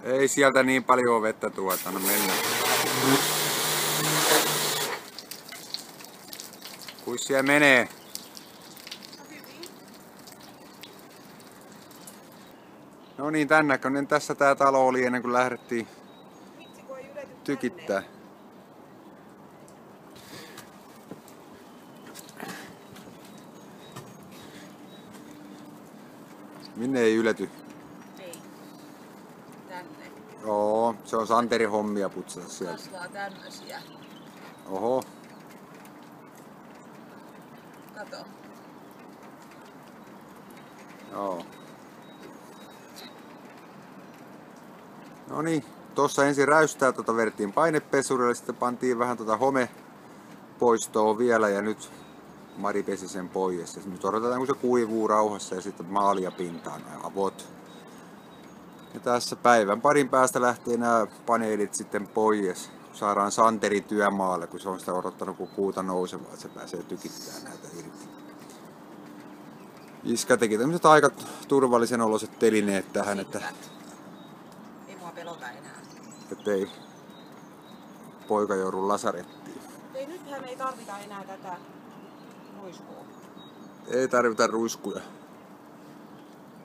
Ei sieltä niin paljon vettä tuota, no mennään. Kuis siellä menee? No niin, tän näköinen tässä tää talo oli ennen kuin lähdettiin tykittää. Minne ei ylety? Ei. Tänne. Joo, se on Santerin hommia putsata sieltä. Kasvaa tämmösiä. Oho. Kato. Joo. No niin, tossa ensin räystää vedettiin painepesurille, sitten pantiin vähän homepoistoa vielä ja nyt Mari pesi sen pois. Ja nyt odotetaan kun se kuivuu rauhassa ja sitten maalia pintaan nämä avot. Ja tässä päivän parin päästä lähtee nämä paneelit sitten pois. Saadaan Santeri työmaalle, kun se on sitä odottanut kun kuuta nousevaa, että se pääsee tykittämään näitä irti. Iskä teki tämmöiset aika turvallisen oloiset telineet tähän, että ei mua pelota enää. Ettei poika joudu lasarettiin. Ei, nythän ei tarvita enää tätä ruiskua. Ei tarvita ruiskuja.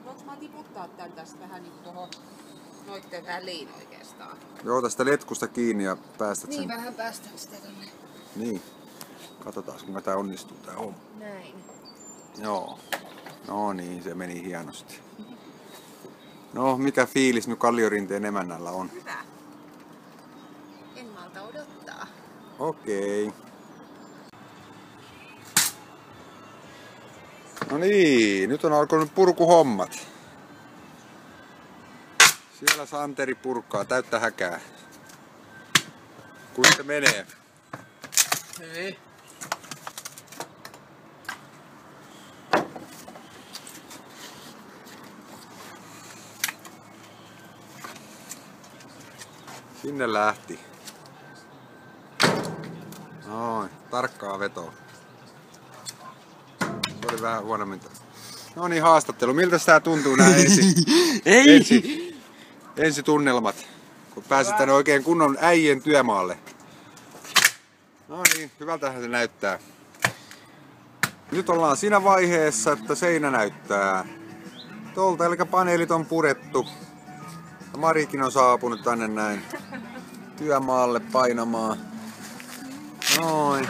Voinko mä tiputtaa tän tästä vähän niin tuohon noitten väliin oikeastaan? Joo, tästä letkusta kiinni ja päästät sen. Niin, vähän päästään sitä tonne. Niin. Katsotaan, kuinka tää onnistuu tää homma. Näin. Joo. No niin, se meni hienosti. No, mikä fiilis nyt Kalliorinteen emännällä on? Hyvä. En malta odottaa. Okei. No niin, nyt on alkanut purkuhommat. Siellä Santeri purkaa, täyttä häkää. Kuinka se menee? Hyvin. Sinne lähti. Noin, tarkkaa vetoa. Se oli vähän huonommin. No niin, haastattelu. Miltä tää tuntuu nää ensi tunnelmat? Kun pääsit tänne oikein kunnon äijien työmaalle. No niin, hyvältähän se näyttää. Nyt ollaan siinä vaiheessa, että seinä näyttää tolta, eli paneelit on purettu. Marikin on saapunut tänne näin työmaalle painamaan. Noin.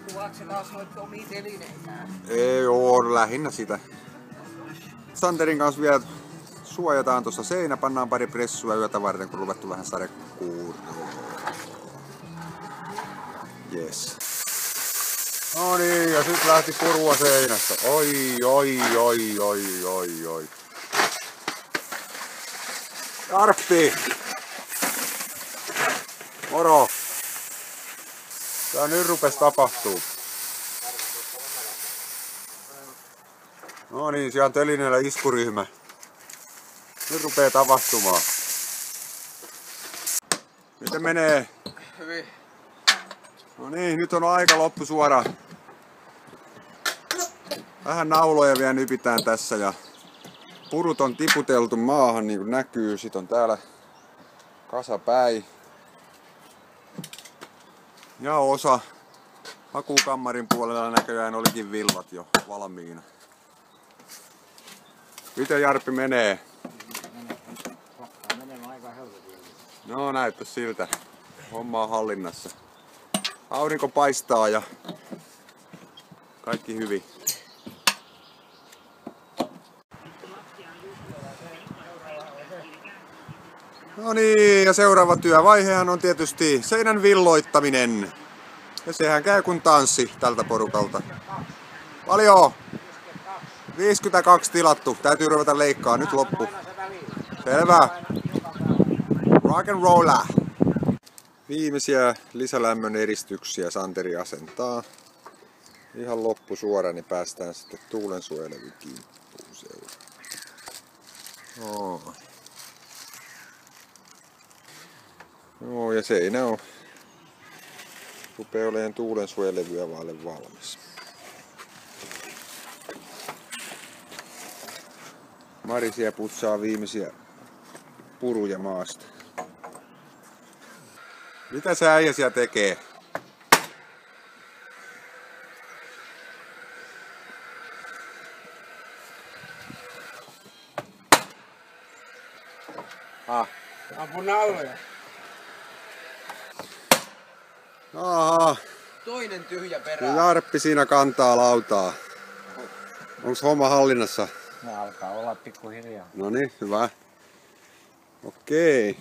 Kuvaatko se taas noita omia telineitään? Ei oo, lähinnä sitä. Santerin kanssa vielä suojataan tuossa seinä, pannaan pari pressua yötä varten, kun ruvettu vähän sadekuuroon. Yes. No niin, ja sit lähti purua seinästä. Oi. Karppi! Moro! Tää nyt rupes tapahtuu. No niin, siellä on telineellä iskuryhmä. Nyt rupee tapahtumaan. Miten menee? Hyvin. No niin, nyt on aika loppu suora. Vähän nauloja vielä nypitään tässä ja purut on tiputeltu maahan niin kuin näkyy. Sit on täällä kasapäin. Ja osa hakukammarin puolella näköjään olikin villat jo valmiina. Miten Jarppi menee? Menee aika helvetin. No näyttää siltä. Homma on hallinnassa. Aurinko paistaa ja kaikki hyvin. No niin, ja seuraava työvaihehan on tietysti seinän villoittaminen. Ja sehän käy kun tanssi tältä porukalta. Paljon? 52 tilattu. Täytyy ruveta leikkaa. Nyt loppu. Selvä. Rock and rolla. Viimeisiä lisälämmön eristyksiä Santeri asentaa. Ihan loppusuora, niin päästään sitten tuulensuojelevin kimppuun seuraan. Oh. Joo, ja seinä on rupeaa olemaan tuulensuojelevyä vaille valmis. Marisia putsaa viimeisiä puruja maasta. Mitä se äijä siellä tekee? Ampu nauloja. Aha, Toinen tyhjä perään. Jarppi siinä kantaa lautaa. Onks homma hallinnassa? Ne alkaa olla pikkuhiljaa. Noniin, hyvä. Okei.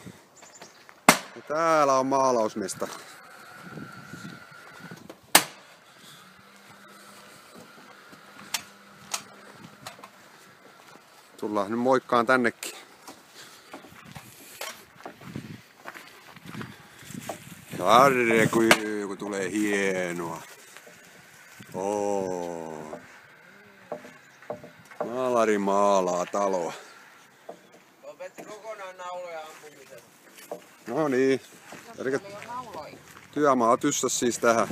Ja täällä on maalausmesta. Tullaan nyt moikkaan tännekin. Harre, kun tulee hienoa. Oo. Maalari maalaa taloa. Lopetti kokonaan nauloja ampumisen. No niin. Elikkä työmaa tyssäs siis tähän.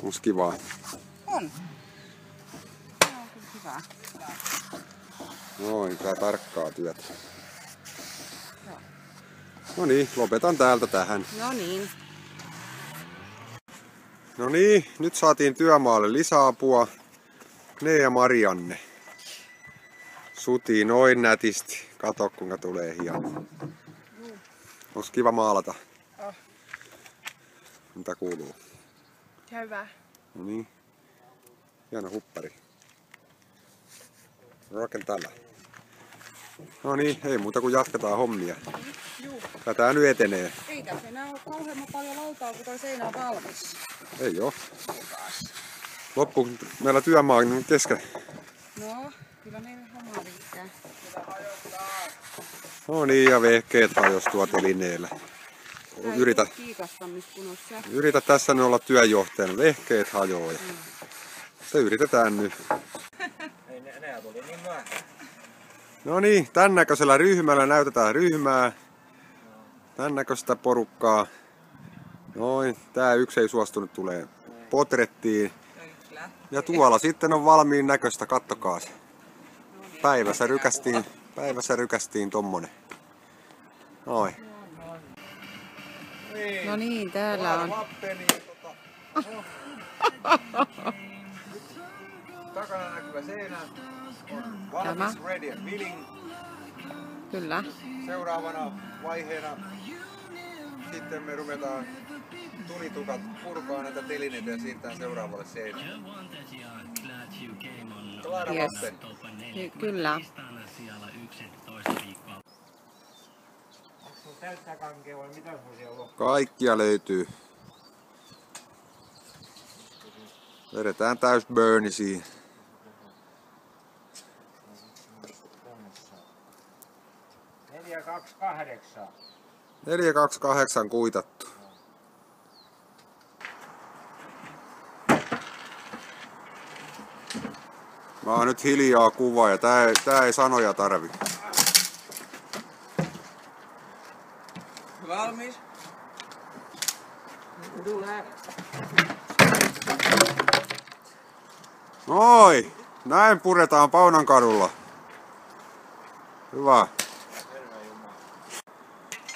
Onks kivaa? On. Se on kyllä hyvä. Noin, tää tarkkaa työtä. No niin, lopetan täältä tähän. No niin. No niin, nyt saatiin työmaalle lisäapua. Ne ja Marianne. Sutii noin nätisti. Kato kuinka tulee hieno. Onks kiva maalata? Oh. Mitä kuuluu? Hyvä. No niin. Hieno huppari. Rocken tällä. No niin, ei muuta kuin jatketaan hommia. Tätä nyt etenee. Ei tässä enää ole kauhean paljon lautaa, kun toi seinä on valmis. Ei oo. Loppu meillä työmaa on kesken. No, kyllä meillä hommaa riittää. No niin, ja vehkeet hajos tuo telineellä. Yritä, Kiikastamiskunnossa. yritä tässä nyt olla työjohtajana. Vehkeet hajoaa. Se yritetään nyt. Ei ne tuli niin myöhään. No niin, tän näköisellä ryhmällä näytetään ryhmää. Tän näköistä porukkaa. Noin, tää yksi ei suostunut tulee potrettiin. Ja tuolla sitten on valmiin näköistä, kattokaa se. Päivässä rykästiin tommonen. Noin. No niin, täällä on. Takana näkyvä seinä on Tämä. valmis, ready and willing. Kyllä. Seuraavana vaiheena sitten me ruvetaan tulitukat purkaa näitä telineitä ja siirtää seuraavalle seinälle. Yes. Kyllä. Onko sun täyttää kankea vai mitä sun siellä on? Kaikkia löytyy. Vedetään täys burnisiin. 428. 428 kuitattu. Mä oon nyt hiljaa kuvaa ja tää ei sanoja tarvi. Valmis? Tulee. Noi! Näin puretaan Paunankadulla. Hyvä.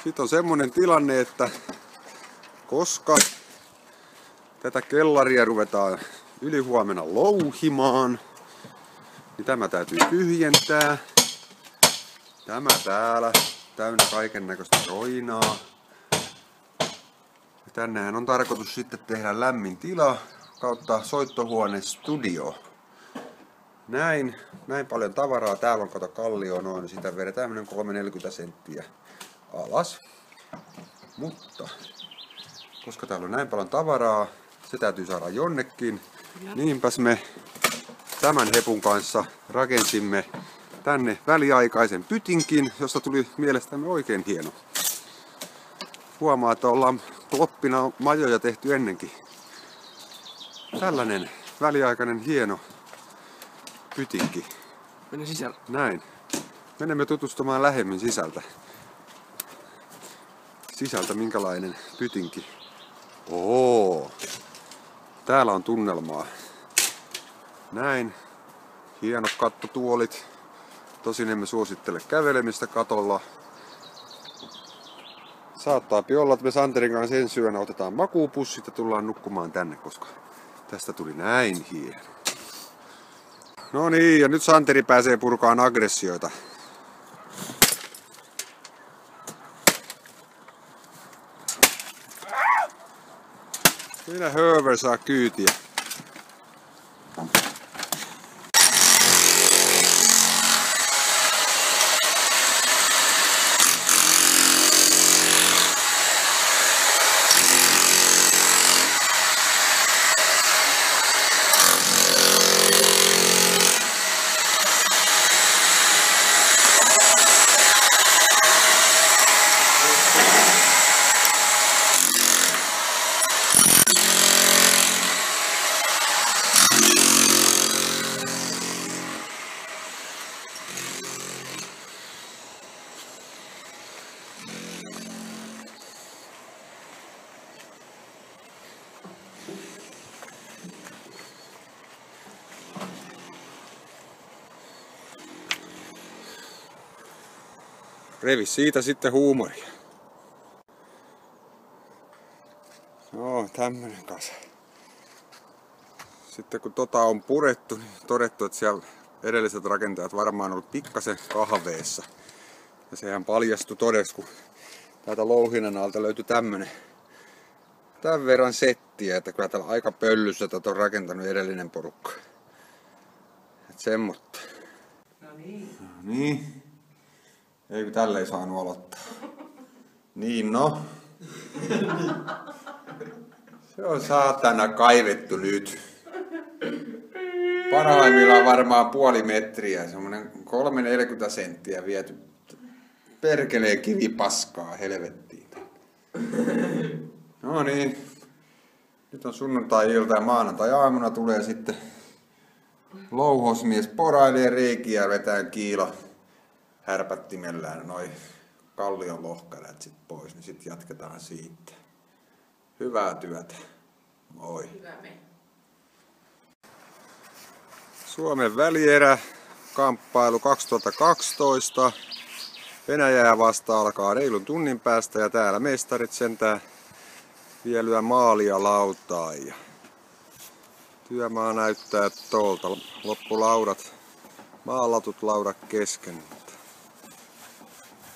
Sitten on semmonen tilanne, että koska tätä kellaria ruvetaan ylihuomenna louhimaan, niin tämä täytyy tyhjentää. Tämä täällä täynnä kaiken näköistä roinaa. Ja tännehän on tarkoitus sitten tehdä lämmin tila kautta soittohuone studio. Näin paljon tavaraa. Täällä on kato kallio noin, sitä vedetään 3-40 senttiä alas. Mutta koska täällä on näin paljon tavaraa, se täytyy saada jonnekin. Niinpäs me tämän hepun kanssa rakensimme tänne väliaikaisen pytinkin, josta tuli mielestämme oikein hieno. Huomaa, että ollaan kloppina majoja tehty ennenkin. Tällainen väliaikainen hieno pytinki. Mene sisällä. Näin. Menemme tutustumaan lähemmin sisältä. Sisältä minkälainen pytinki. Oo. Täällä on tunnelmaa. Näin. Hienot kattotuolit. Tosin emme suosittele kävelemistä katolla. Saattaa olla, että me Santerin kanssa ensi yönä otetaan makuupussit ja tullaan nukkumaan tänne, koska tästä tuli näin hieno. No niin, ja nyt Santeri pääsee purkaan aggressioita. Siinä Höver saa kyytiä. Revi siitä sitten huumoria. Joo, tämmönen kasa. Sitten kun tota on purettu, niin todettu, että siellä edelliset rakentajat varmaan on ollut pikkasen kahveessa. Ja sehän paljastui todeksi, kun täältä louhinnan alta löytyi tämän verran settiä, että kyllä täällä aika pöllyssä tätä on rakentanut edellinen porukka. Et semmotta. No niin. No niin. Eikö tälle ei saanut aloittaa? Niin no. Se on saatana kaivettu nyt. Parhaimmillaan varmaan puoli metriä, semmonen 3-40 senttiä viety perkeleen kivipaskaa helvettiin. No niin. Nyt on sunnuntai-ilta ja maanantai-aamuna tulee sitten louhosmies porailee reikiä ja vetää kiila härpättimellään noi kallion lohkareet sit pois, niin sit jatketaan siitä. Hyvää työtä. Moi. Hyvä me. Suomen välierä, kamppailu 2012. Venäjää vasta alkaa reilun tunnin päästä ja täällä mestarit sentään vielä maalia lautaa. Ja työmaa näyttää tuolta. Loppulaudat, maalatut laudat kesken.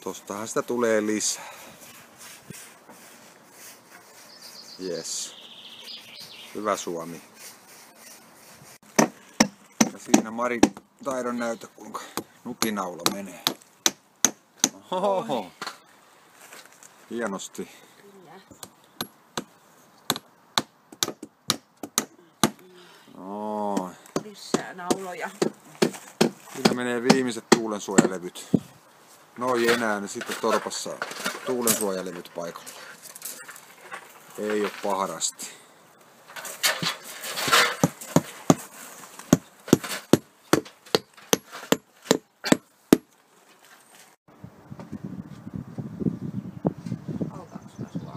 Tostahan sitä tulee lisää. Yes. Hyvä Suomi. Ja siinä Mari taidon näytä kuinka nupinaula menee. Ohoho. Hienosti. No. Lisää nauloja. Siinä menee viimeiset tuulensuojalevyt. Noi enää, niin sitten torpassa tuulensuojalevyt paikalla. Ei oo paharasti. Autaanko mä sua?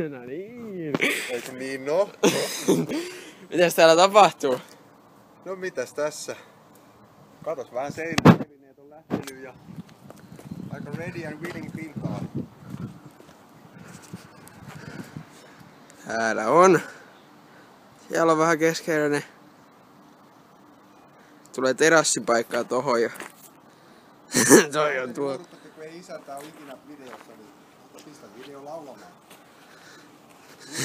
No niin. Eikö niin no? Mitäs täällä tapahtuu? No mitäs tässä? Katos vähän seinää, telineet on lähtenyt ja aika ready and willing pintaa. Täällä on. Siellä on vähän keskeinen Tulee terassipaikkaa tohon ja... Toi on tuo. Kun ei isäntä ole ikinä videossa, niin pistä video laulamaan.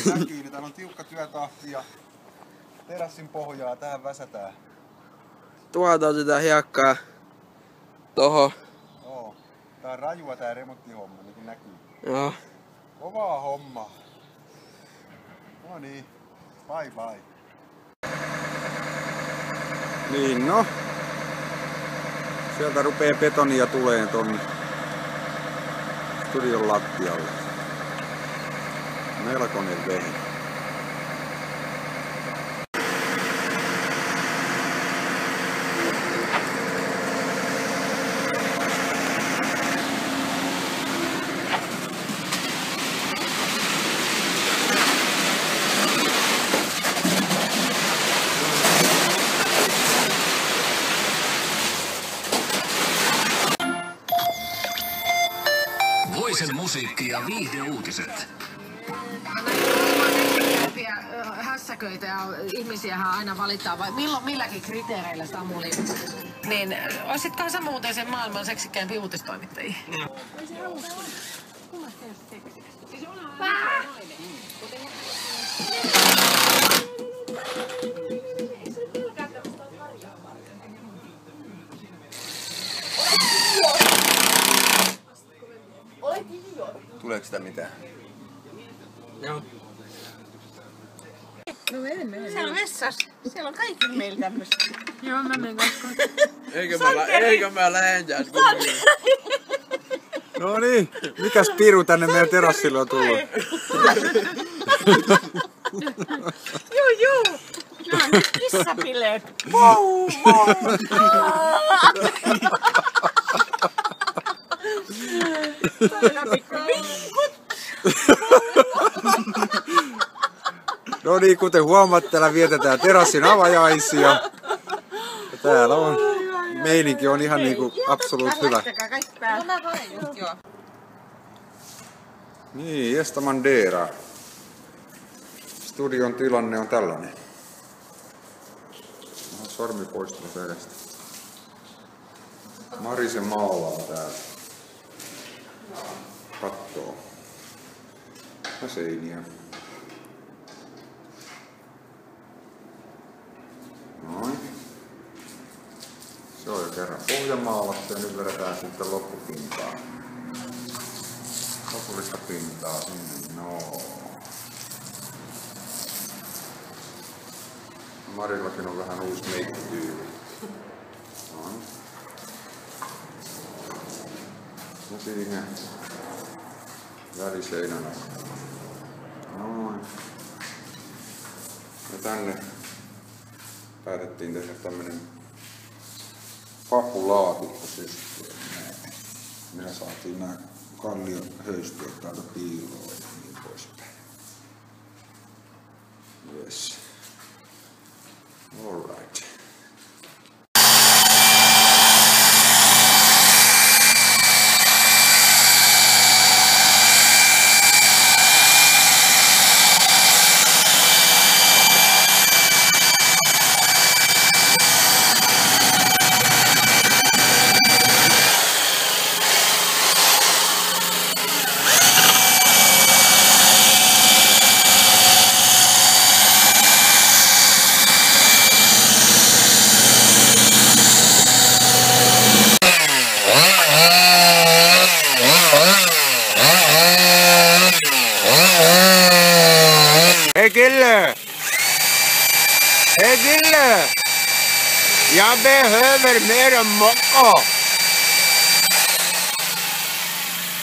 Näkyy, niin täällä on tiukka työtahti ja terassin pohjaa tähän väsätään. Tuolta otetaan hiekkaa tohon. Joo. Tää on rajua tää remonttihomma, niin kuin näkyy. Joo. Kovaa hommaa. No niin, bye bye. Niin no. Sieltä rupee betonia tuleen ton studion lattialle. Melkoinen vehi. Voisen musiikki ja viihdeuutiset. Hässäköitä ja ihmisiähän aina valitaan, vai milläkin kriteereillä, Samuli? Niin, olisitkohan sä muuten sen maailman seksikkäimpiä uutistoimittajia? Tuleeko sitä mitään? Joo. Siellä on vessassa. Siellä on kaikki meillä tämmöistä. Joo, mä menen koska. Eikö mä lähden tästä? No niin, mikäs piru tänne meidän terassille on tullut? Juu. Nämä on kissapileet. Wow. No niin, kuten huomaatte, täällä vietetään terassin avajaisia. Ja täällä on, meininki on ihan niinku absoluut hyvä. No mä haen just, joo. Niin, Esta Mandera. Studion tilanne on tällainen. Sormi poistunut edestä. Marise maalaa täällä. Kattoo. Ja seiniä. Noin. Se on jo kerran pohjamaalattu ja nyt vedetään sitten loppupintaa. Lopullista pintaa sinne. No. Marillakin on vähän uusi meikkityyli. Noin. Ja siihen väliseinänä. Noin. Ja tänne päätettiin tehdä tämmönen papulaatikkosysteemi. Millä saatiin nää kallion höysteet täältä piiloon ja niin poispäin. Yes. All right. Hej kille! Hej kille! Jag behöver mer mocka!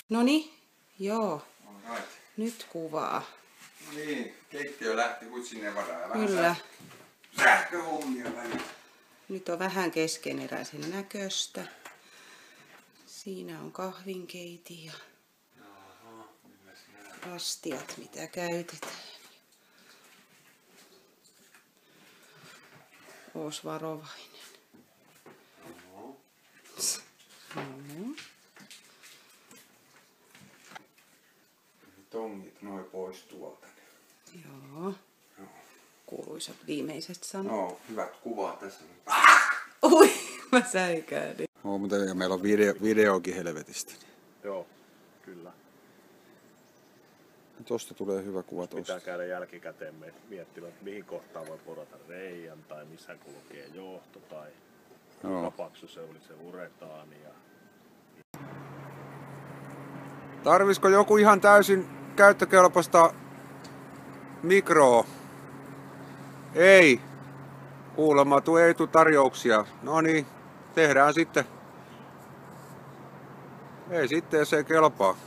Noniin, joo. Nyt kuvaa. No niin, keittiö lähti sinne varaan. Kyllä. Sähköhommia välillä. Nyt on vähän keskeneräisen näköistä. Siinä on kahvinkeiti ja astiat, mitä käytetään. Oos varovainen. Tongit noin pois tuolta. Joo. Kuuluisat viimeiset sanat. No, hyvät kuvat tässä. Ui, mä säikähdin. Oo, mutta ja meillä on videokin helvetistä. Joo, kyllä. Tosta tulee hyvä kuva tosta. Pitää käydä jälkikäteen miettimään, että mihin kohtaan voi porata reijän tai missä kulkee johto tai kuinka paksu se oli se uretaani. Tarvisiko joku ihan täysin käyttökelpoista mikroa? Ei. Kuulemma ei tule tarjouksia. No niin, tehdään sitten. Ei sitten, jos ei kelpaa.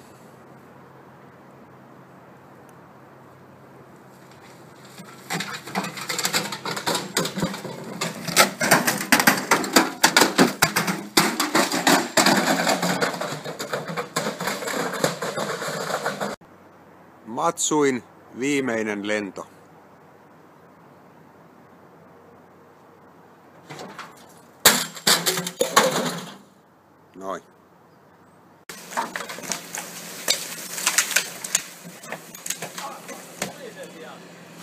Matsuin viimeinen lento. Noin.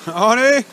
No niin.